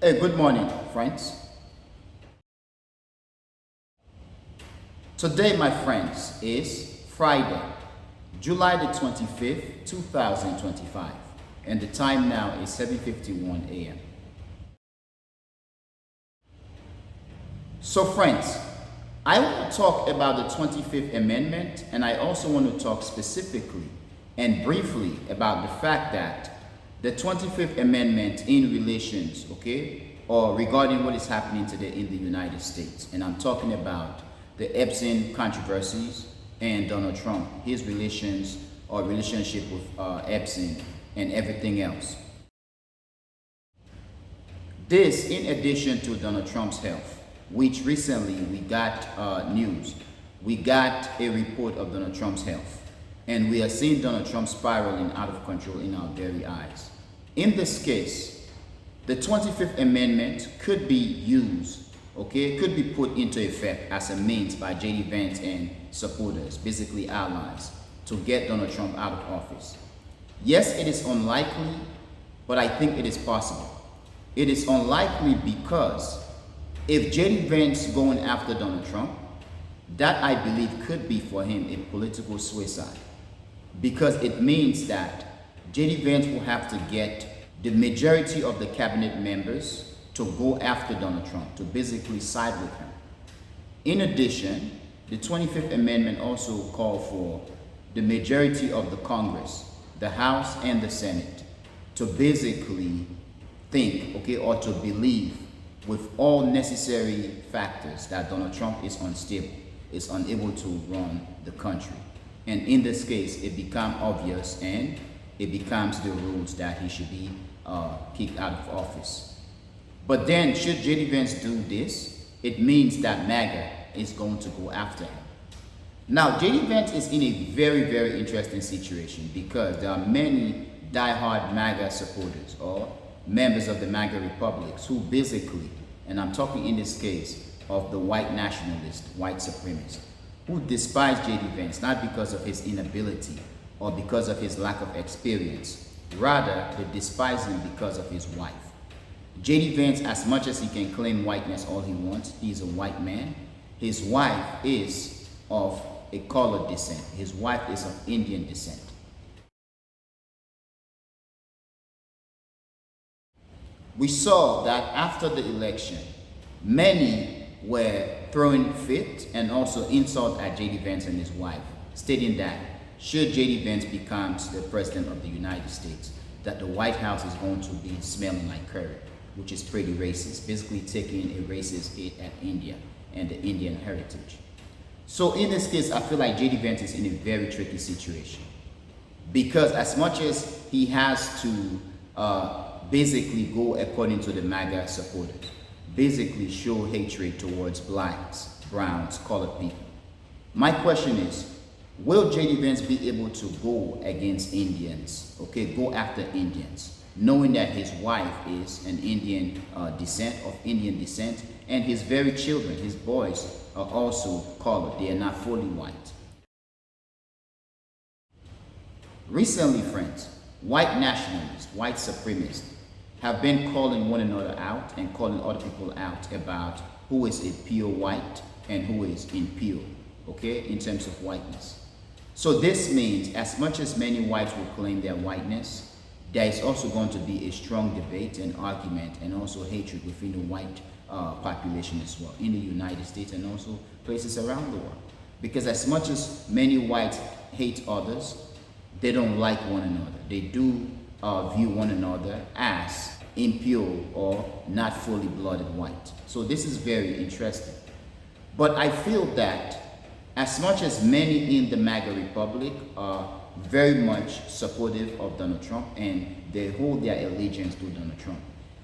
Hey, good morning, friends. Today, my friends, is Friday, July the 25th, 2025, and the time now is 7:51 a.m. So, friends, I want to talk about the 25th Amendment, and I also want to talk specifically and briefly about the fact that the 25th Amendment in relations, or regarding what is happening today in the United States. And I'm talking about the Epstein controversies and Donald Trump, his relations or relationship with Epstein and everything else. This, in addition to Donald Trump's health, which recently we got news. We got a report of Donald Trump's health. And we are seeing Donald Trump spiraling out of control in our very eyes. In this case, the 25th Amendment could be used, could be put into effect as a means by J.D. Vance and supporters, basically allies, to get Donald Trump out of office. Yes, it is unlikely, but I think it is possible. It is unlikely because if J.D. Vance going after Donald Trump, that I believe could be for him a political suicide. Because it means that J.D. Vance will have to get the majority of the cabinet members to go after Donald Trump, to basically side with him. In addition, the 25th Amendment also called for the majority of the Congress, the House and the Senate, to basically think, or to believe with all necessary factors that Donald Trump is unstable, is unable to run the country. And in this case, it becomes obvious and it becomes the rules that he should be kicked out of office. But then, should J.D. Vance do this, it means that MAGA is going to go after him. Now, J.D. Vance is in a very, very interesting situation because there are many diehard MAGA supporters or members of the MAGA republics who basically, and I'm talking in this case of the white nationalist, white supremacist, who despise J.D. Vance not because of his inability or because of his lack of experience. Rather, they despise him because of his wife. J.D. Vance, as much as he can claim whiteness all he wants, he's a white man. His wife is of a colored descent. His wife is of Indian descent. We saw that after the election, many were throwing fit and also insult at J.D. Vance and his wife, stating that should J.D. Vance become the president of the United States, that the White House is going to be smelling like curry, which is pretty racist, basically taking a racist hit at India and the Indian heritage. So in this case, I feel like J.D. Vance is in a very tricky situation because as much as he has to basically go according to the MAGA supporters, basically show hatred towards blacks, browns, colored people. My question is, will J.D. Vance be able to go against Indians, go after Indians, knowing that his wife is an Indian Indian descent, and his very children, his boys, are also colored. They are not fully white. Recently, friends, white nationalists, white supremacists, have been calling one another out and calling other people out about who is a pure white and who is impure, in terms of whiteness. So this means as much as many whites will claim their whiteness, there is also going to be a strong debate and argument and also hatred within the white population as well in the United States and also places around the world. Because as much as many whites hate others, they don't like one another. They do view one another as impure or not fully blooded white. So this is very interesting. But I feel that as much as many in the MAGA Republic are very much supportive of Donald Trump and they hold their allegiance to Donald Trump,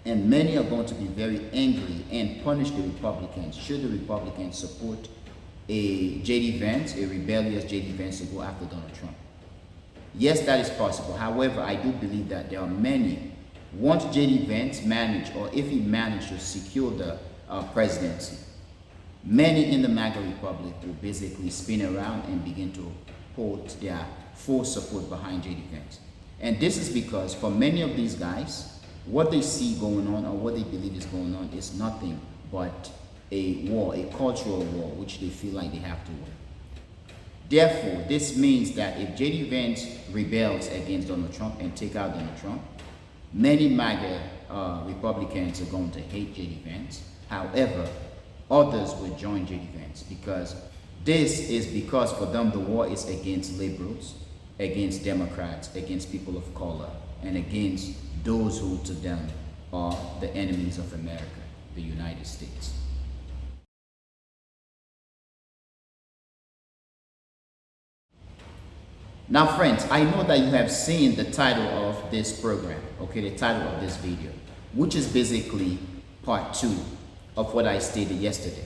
and many are going to be very angry and punish the Republicans should the Republicans support a J.D. Vance, a rebellious J.D. Vance to go after Donald Trump. Yes, that is possible. However, I do believe that there are many, once J.D. Vance managed, or if he managed to secure the presidency, many in the MAGA Republic will basically spin around and begin to put their full support behind J.D. Vance. And this is because for many of these guys, what they see going on or what they believe is going on is nothing but a war, a cultural war, which they feel like they have to win. Therefore, this means that if J.D. Vance rebels against Donald Trump and take out Donald Trump, many MAGA Republicans are going to hate J.D. Vance. However, others will join J.D. Vance because this is because for them the war is against liberals, against Democrats, against people of color, and against those who to them are the enemies of America, the United States. Now friends, I know that you have seen the title of this program, okay, the title of this video, which is basically part 2 of what I stated yesterday.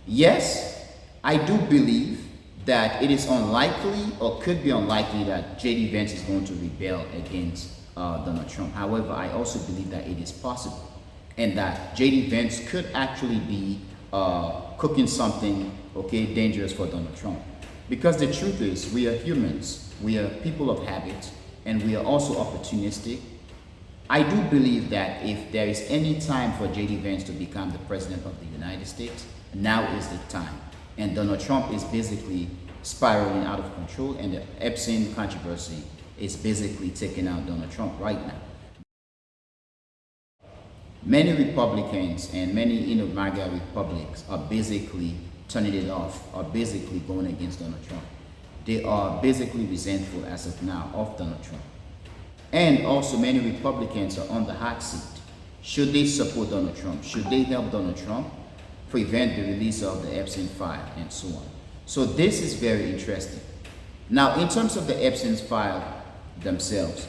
Yes, I do believe that it is unlikely or could be unlikely that J.D. Vance is going to rebel against Donald Trump. However, I also believe that it is possible and that J.D. Vance could actually be cooking something, okay, dangerous for Donald Trump. Because the truth is, we are humans, we are people of habit, and we are also opportunistic. I do believe that if there is any time for J.D. Vance to become the president of the United States, now is the time. And Donald Trump is basically spiraling out of control, and the Epstein controversy is basically taking out Donald Trump right now. Many Republicans and many MAGA Republicans are basically turning it off, are basically going against Donald Trump. They are basically resentful as of now of Donald Trump. And also many Republicans are on the hot seat. Should they support Donald Trump? Should they help Donald Trump prevent the release of the Epstein file and so on? So this is very interesting. Now, in terms of the Epstein file themselves,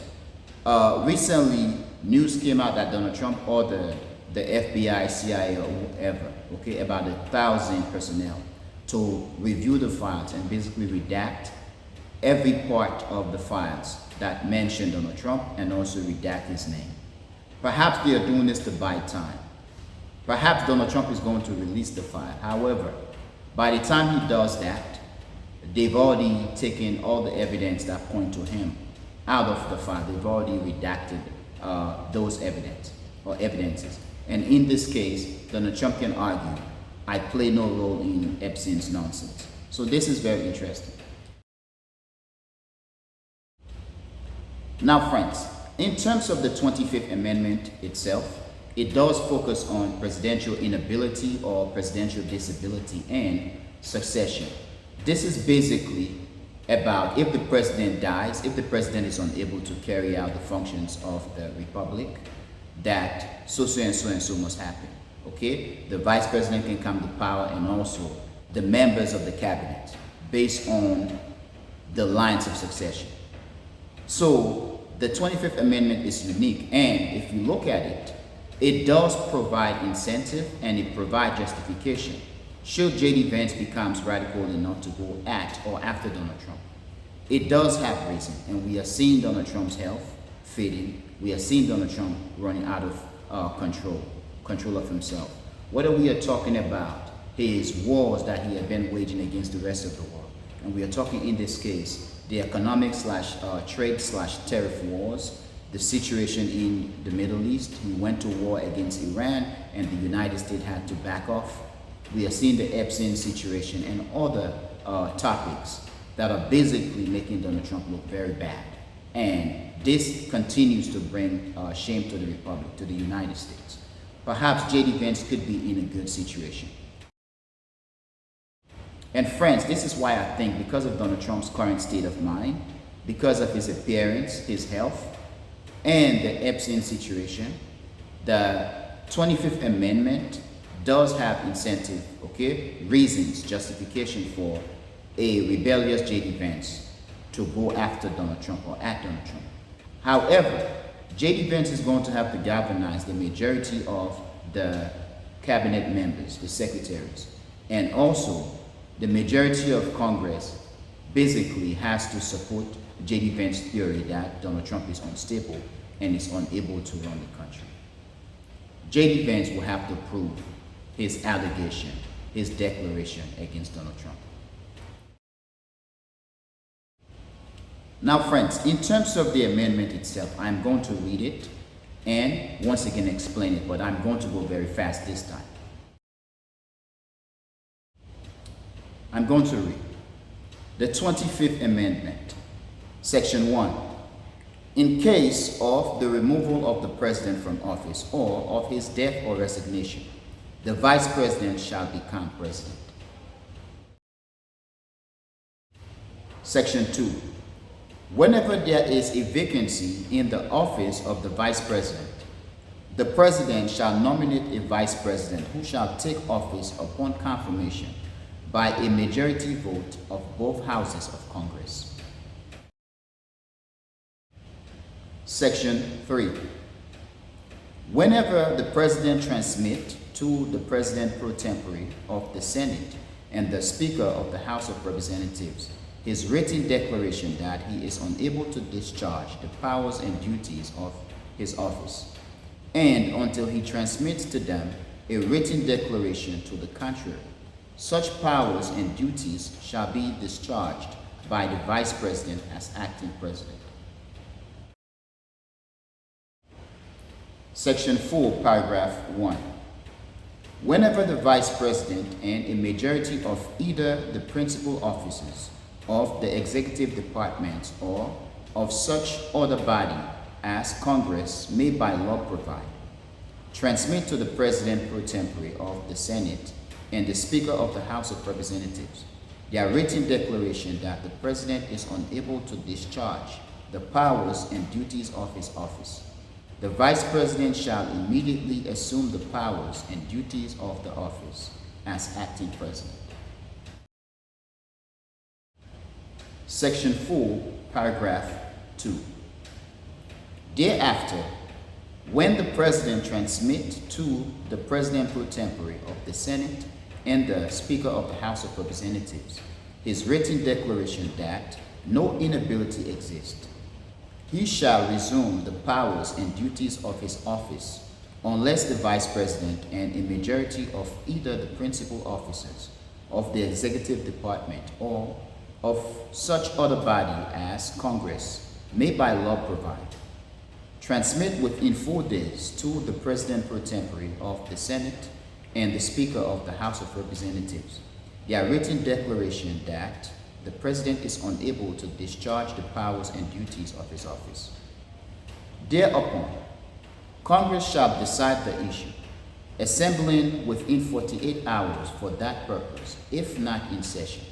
recently news came out that Donald Trump ordered the FBI, CIA, or whoever, okay, about 1,000 personnel to review the files and basically redact every part of the files that mention Donald Trump and also redact his name. Perhaps they are doing this to buy time. Perhaps Donald Trump is going to release the file. However, by the time he does that, they've already taken all the evidence that point to him out of the file. They've already redacted those evidences. And in this case, Donald Trump can argue, I play no role in Epstein's nonsense. So this is very interesting. Now friends, in terms of the 25th Amendment itself, it does focus on presidential inability or presidential disability and succession. This is basically about if the president dies, if the president is unable to carry out the functions of the republic, that so and so must happen. Okay, the vice president can come to power and also the members of the cabinet based on the lines of succession. So the 25th Amendment is unique, and if you look at it, it does provide incentive and it provides justification should J.D. Vance becomes radical enough to go at or after Donald Trump. It does have reason, and we are seeing Donald Trump's health fading. We are seeing Donald Trump running out of control of himself. Whether we are talking about his wars that he had been waging against the rest of the world, and we are talking in this case the economic trade tariff wars, the situation in the Middle East. He went to war against Iran and the United States had to back off. We are seeing the Epstein situation and other topics that are basically making Donald Trump look very bad. And this continues to bring shame to the Republic, to the United States. Perhaps J.D. Vance could be in a good situation. And friends, this is why I think because of Donald Trump's current state of mind, because of his appearance, his health, and the Epstein situation, the 25th Amendment does have incentive, okay, reasons, justification for a rebellious J.D. Vance to go after Donald Trump or at Donald Trump. However, J.D. Vance is going to have to galvanize the majority of the cabinet members, the secretaries, and also the majority of Congress basically has to support J.D. Vance's theory that Donald Trump is unstable and is unable to run the country. J.D. Vance will have to prove his allegation, his declaration against Donald Trump. Now friends, in terms of the amendment itself, I'm going to read it and once again explain it, but I'm going to go very fast this time. I'm going to read the 25th Amendment, Section 1. In case of the removal of the President from office or of his death or resignation, the Vice President shall become President. Section 2. Whenever there is a vacancy in the office of the Vice President, the President shall nominate a Vice President who shall take office upon confirmation by a majority vote of both houses of Congress. Section 3. Whenever the President transmits to the President pro tempore of the Senate and the Speaker of the House of Representatives his written declaration that he is unable to discharge the powers and duties of his office, and until he transmits to them a written declaration to the contrary, such powers and duties shall be discharged by the Vice President as acting President. Section 4, Paragraph 1. Whenever the Vice President and a majority of either the principal officers of the executive departments or of such other body as Congress may by law provide, transmit to the President pro tempore of the Senate and the Speaker of the House of Representatives their written declaration that the President is unable to discharge the powers and duties of his office, the Vice President shall immediately assume the powers and duties of the office as acting President. Section 4, Paragraph 2. Thereafter, when the President transmits to the President pro tempore of the Senate and the Speaker of the House of Representatives his written declaration that no inability exists, he shall resume the powers and duties of his office unless the Vice President and a majority of either the principal officers of the executive department or of such other body as Congress may by law provide, transmit within 4 days to the President pro tempore of the Senate and the Speaker of the House of Representatives their written declaration that the President is unable to discharge the powers and duties of his office. Thereupon, Congress shall decide the issue, assembling within 48 hours for that purpose, if not in session.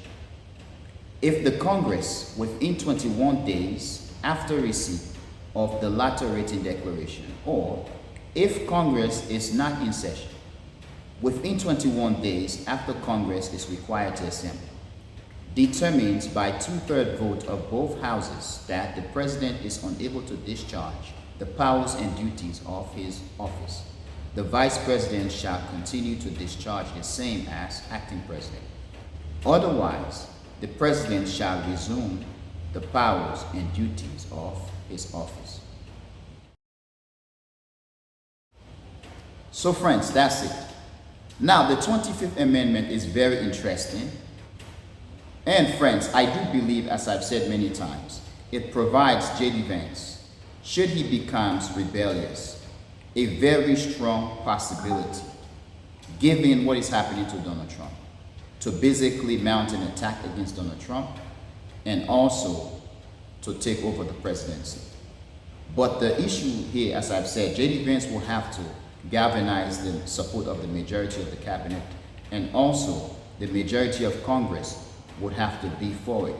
If the Congress, within 21 days after receipt of the latter written declaration, or if Congress is not in session, within 21 days after Congress is required to assemble, determines by 2/3 vote of both houses that the President is unable to discharge the powers and duties of his office, the Vice President shall continue to discharge the same as acting President. Otherwise, the President shall resume the powers and duties of his office. So friends, that's it. Now, the 25th Amendment is very interesting. And friends, I do believe, as I've said many times, it provides J.D. Vance, should he becomes rebellious, a very strong possibility, given what is happening to Donald Trump, to basically mount an attack against Donald Trump and also to take over the presidency. But the issue here, as I've said, J.D. Vance will have to galvanize the support of the majority of the cabinet, and also the majority of Congress would have to be for it.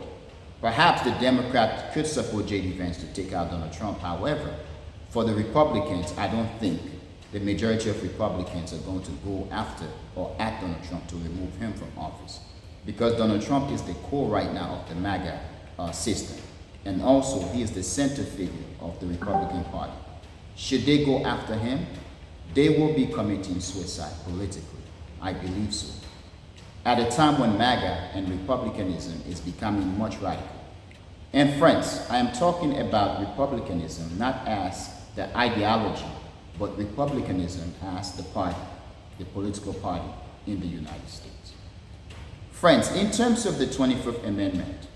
Perhaps the Democrats could support J.D. Vance to take out Donald Trump. However, for the Republicans, I don't think the majority of Republicans are going to go after or at Donald Trump to remove him from office, because Donald Trump is the core right now of the MAGA system, and also he is the center figure of the Republican Party. Should they go after him, they will be committing suicide politically. I believe so. At a time when MAGA and Republicanism is becoming much radical. And friends, I am talking about Republicanism not as the ideology, but Republicanism as the party, the political party in the United States. Friends, in terms of the 25th Amendment,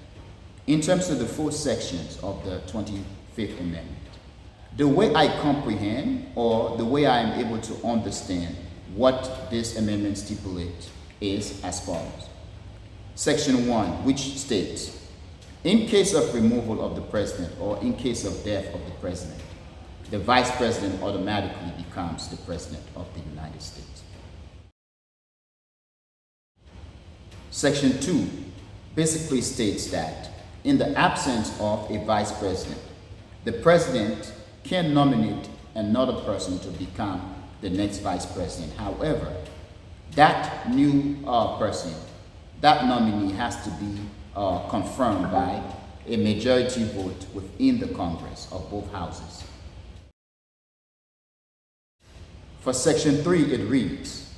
in terms of the 4 sections of the 25th Amendment, The way I comprehend, or the way I am able to understand what this amendment stipulates, is as follows. Section 1, which states, in case of removal of the president or in case of death of the president, the vice president automatically becomes the president of the United States. Section 2 basically states that in the absence of a vice president, the president can nominate another person to become the next vice president. However, that new person, that nominee has to be confirmed by a majority vote within the Congress of both houses. For Section 3, it reads,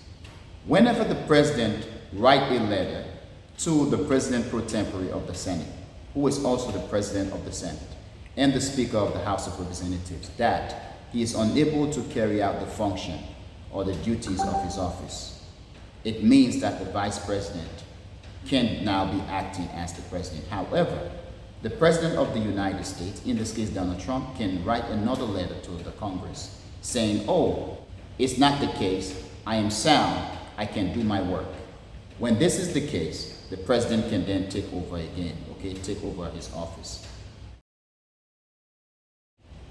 whenever the president write a letter to the president pro tempore of the Senate, who is also the president of the Senate, and the Speaker of the House of Representatives, that he is unable to carry out the function or the duties of his office, it means that the vice president can now be acting as the president. However, the president of the United States, in this case Donald Trump, can write another letter to the Congress saying, oh, it's not the case, I am sound, I can do my work. When this is the case, the president can then take over again, okay, take over his office.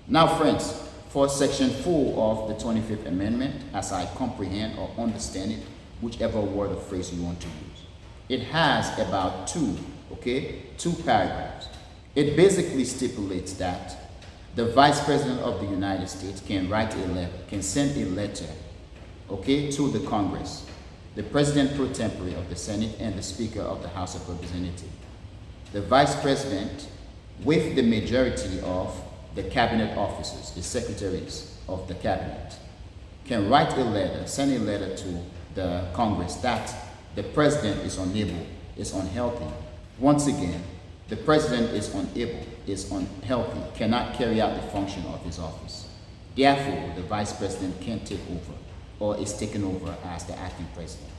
Now, friends, for Section 4 of the 25th Amendment, as I comprehend or understand it, whichever word or phrase you want to use, it has about two paragraphs. It basically stipulates that the Vice President of the United States can write a letter, can send a letter, to the Congress, the President pro tempore of the Senate, and the Speaker of the House of Representatives. The Vice President, with the majority of the cabinet officers, the secretaries of the cabinet, can write a letter, send a letter to the Congress that the president is unable, is unhealthy. Once again, the president is unable, is unhealthy, cannot carry out the function of his office. Therefore, the vice president can take over or is taken over as the acting president.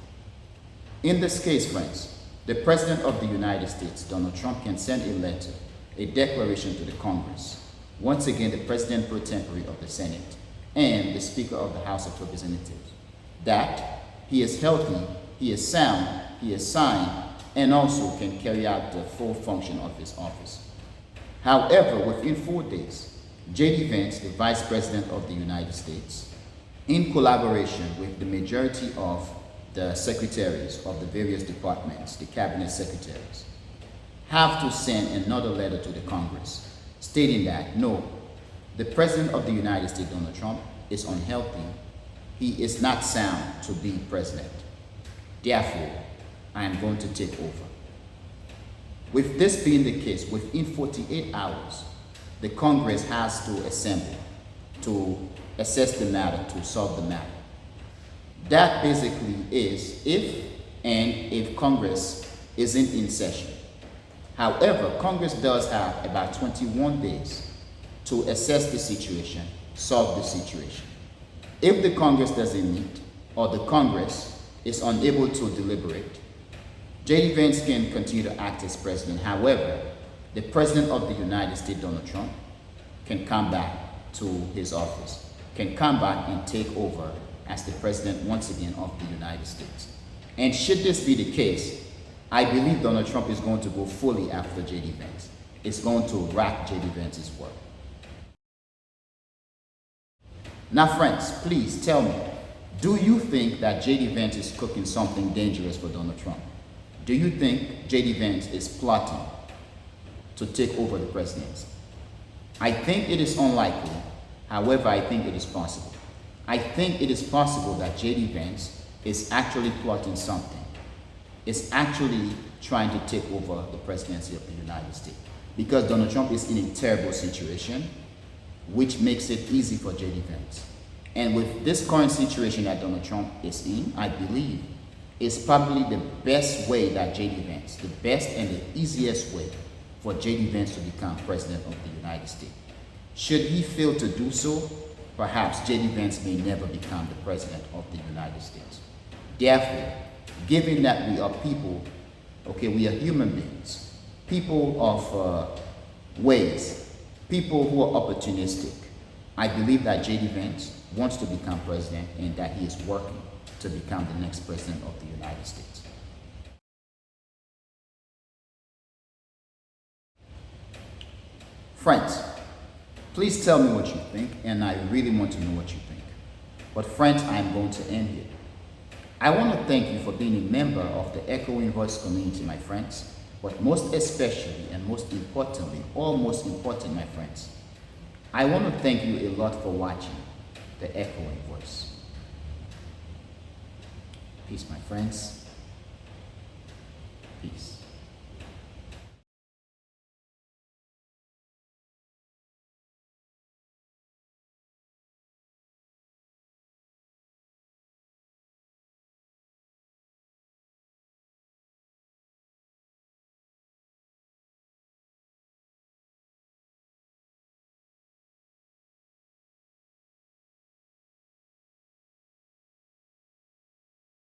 In this case, friends, the president of the United States, Donald Trump, can send a letter, a declaration to the Congress. Once again, the president pro tempore of the Senate and the Speaker of the House of Representatives, that he is healthy, he is sound, he is sane, and also can carry out the full function of his office. However, within 4 days, J.D. Vance, the Vice President of the United States, in collaboration with the majority of the secretaries of the various departments, the cabinet secretaries, have to send another letter to the Congress stating that, no, the President of the United States, Donald Trump, is unhealthy. He is not sound to be president. Therefore, I am going to take over. With this being the case, within 48 hours, the Congress has to assemble to assess the matter, to solve the matter. That basically is if Congress isn't in session. However, Congress does have about 21 days to assess the situation, solve the situation. If the Congress doesn't meet, or the Congress is unable to deliberate, J.D. Vance can continue to act as president. However, the President of the United States, Donald Trump, can come back to his office, can come back and take over as the president once again of the United States. And should this be the case, I believe Donald Trump is going to go fully after J.D. Vance. It's going to rack J.D. Vance's work. Now, friends, please tell me, do you think that J.D. Vance is cooking something dangerous for Donald Trump? Do you think J.D. Vance is plotting to take over the presidency? I think it is unlikely. However, I think it is possible. I think it is possible that J.D. Vance is actually plotting something. Is actually trying to take over the presidency of the United States. Because Donald Trump is in a terrible situation, which makes it easy for J.D. Vance. And with this current situation that Donald Trump is in, I believe it's probably the best way that J.D. Vance, the best and the easiest way for J.D. Vance to become president of the United States. Should he fail to do so, perhaps J.D. Vance may never become the president of the United States. Therefore, given that we are people, we are human beings, people of ways, people who are opportunistic, I believe that J.D. Vance wants to become president and that he is working to become the next president of the United States. Friends, please tell me what you think, and I really want to know what you think. But friends, I'm going to end here. I want to thank you for being a member of the Echoing Voice community, my friends. But most especially and most importantly, almost important, my friends, I want to thank you a lot for watching the Echoing Voice. Peace, my friends. Peace.